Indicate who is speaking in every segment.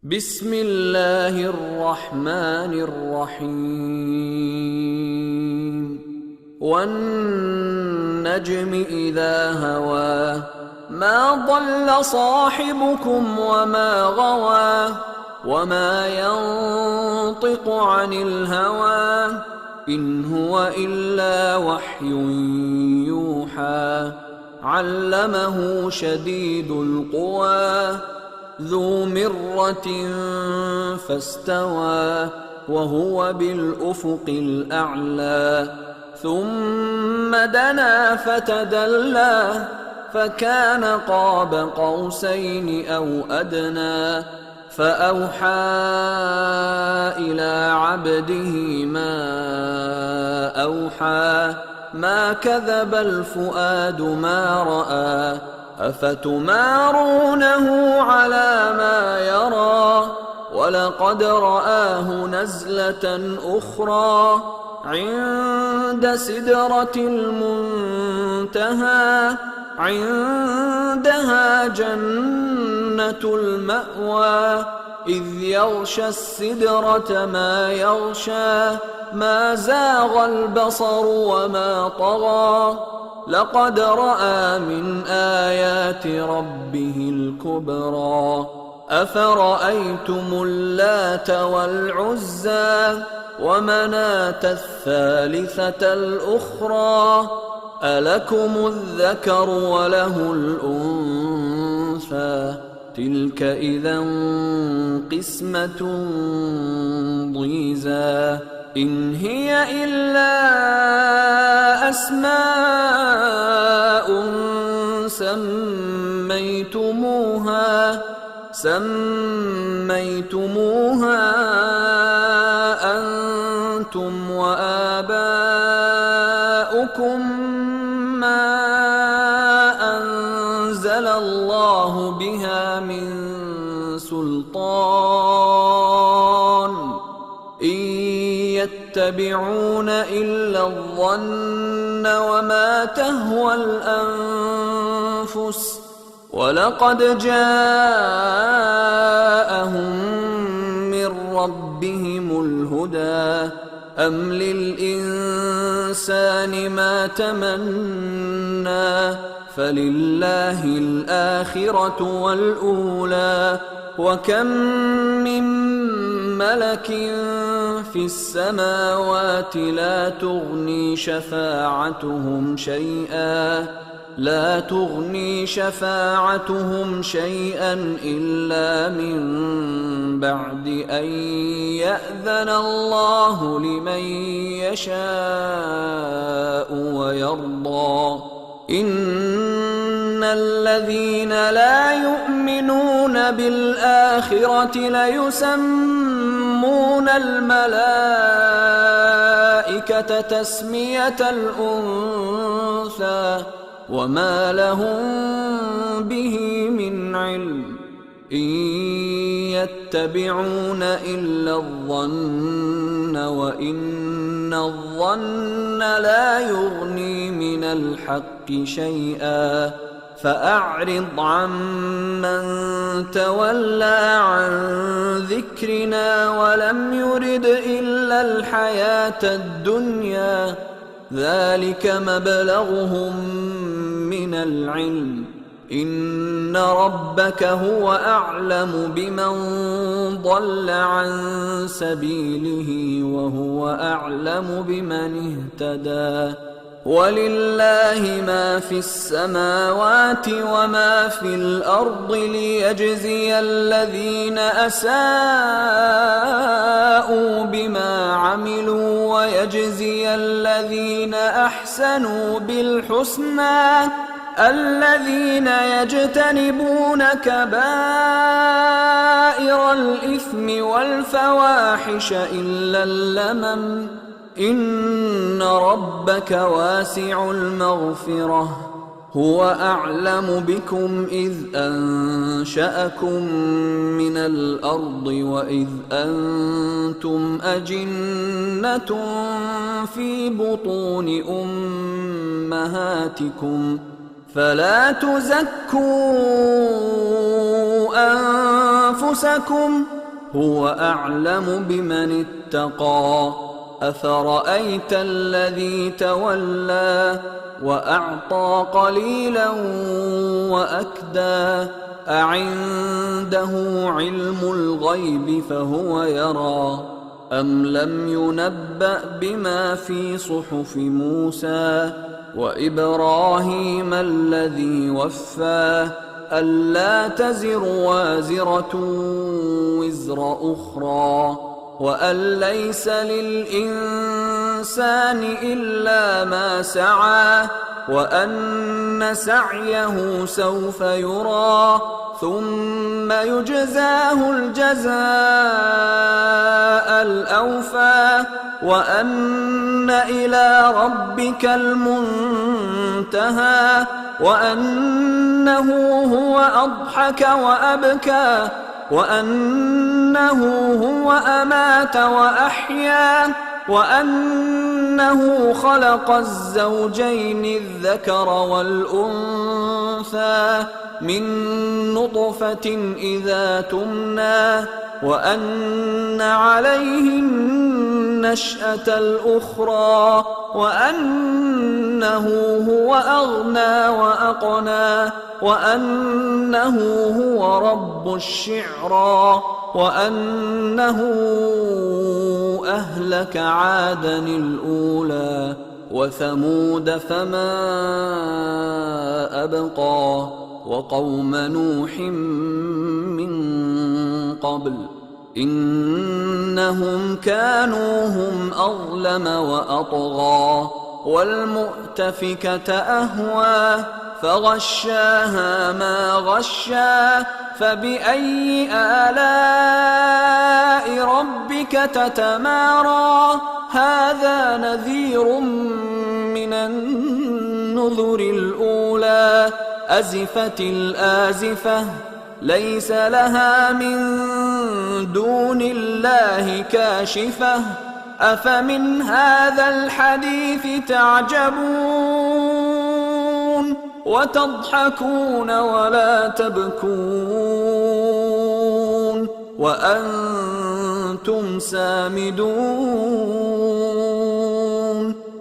Speaker 1: بسم الله الرحمن الرحيم والنجم إذا هوى ما ضل صاحبكم وما غوى وما ينطق عن الهوى إن هو إلا وحي يوحى علمه شديد القوى ذو مرة فاستوى وهو بالأفق الأعلى ثم دنا فتدلى فكان قاب قوسين أو أدنى فأوحى إلى عبده ما أوحى ما كذب الفؤاد ما رأى أفتمارونه على ما يرى ولقد رآه نزلة أخرى عند سدرة المنتهى عندها جنة المأوى إذ يغشى السدرة ما يغشى ما زاغ البصر وما طغى لقد رأى من آيات ربه الكبرى أفرأيتم اللات والعزى ومناة الثالثة الأخرى ألكم الذكر وله الأنثى تلك إذا قسمة ضيزى إن هي إلا أسماء سميتموها أنتم وآباؤكم ما أنزل الله بها من سلطان إن يتبعون إلا الظن وما تهوى الأنفس ولقد جاءهم من ربهم الهدى أم للإنسان ما تمنى فلله الآخرة والأولى وكم من ملك في السماوات لا تغني شفاعتهم شيئا إلا من بعد أن يأذن الله لمن يشاء ويرضى إن الذين لا يؤمنون بالآخرة ليسمون الملائكة تسمية الأنثى وما لهم به من علم إن يتبعون إلا الظن وإن الظن لا يغني من الحق شيئا فأعرض عمن تولى عن ذكرنا ولم يرد إلا الحياة الدنيا ذلك مبلغهم من العلم إن ربك هو أعلم بمن ضل عن سبيله وهو أعلم بمن اهتدى ولله ما في السماوات وما في الأرض ليجزي الذين أساءوا بما عملوا ويجزي الذين أحسنوا بالحسنى الذين يجتنبون كبائر الإثم والفواحش إلا اللمم إن ربك واسع المغفرة هو أعلم بكم إذ أنشأكم من الأرض وإذ أنتم أجنة في بطون أمهاتكم فلا تزكوا أنفسكم هو أعلم بمن اتقى أفرأيت الذي تولى وأعطى قليلا وأكدى أعنده علم الغيب فهو يرى أم لم ينبأ بما في صحف موسى وإبراهيم الذي وفى ألا تزر وازرة وزر أخرى وأن ليس للإنسان إلا ما سعى وأن سعيه سوف يرى ثم يجزاه الجزاء الأوفى وأن إلى ربك المنتهى وأنه هو أضحك وأبكى وأنه هو أمات وأحيا وأنه خلق الزوجين الذكر والأنثى من نطفة إذا تمنى وأن عليه النشأة الأخرى وأنه هو أغنى وأقنى وأنه هو رب الشعرى وأنه أهلك عادا الأولى وثمود فما أبقى وقوم نوح من قبل إنهم كانوا هم أظلم وأطغى والمؤتفكة أهوى فغشاها ما غشا فبأي آلاء ربك تتمارى هذا نذير من النذر الأولى أزفت الآزفة ليس لها من دون الله كاشفة أفمن هذا الحديث تعجبون وتضحكون ولا تبكون وأنتم سامدون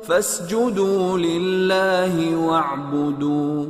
Speaker 1: فاسجدوا لله واعبدوا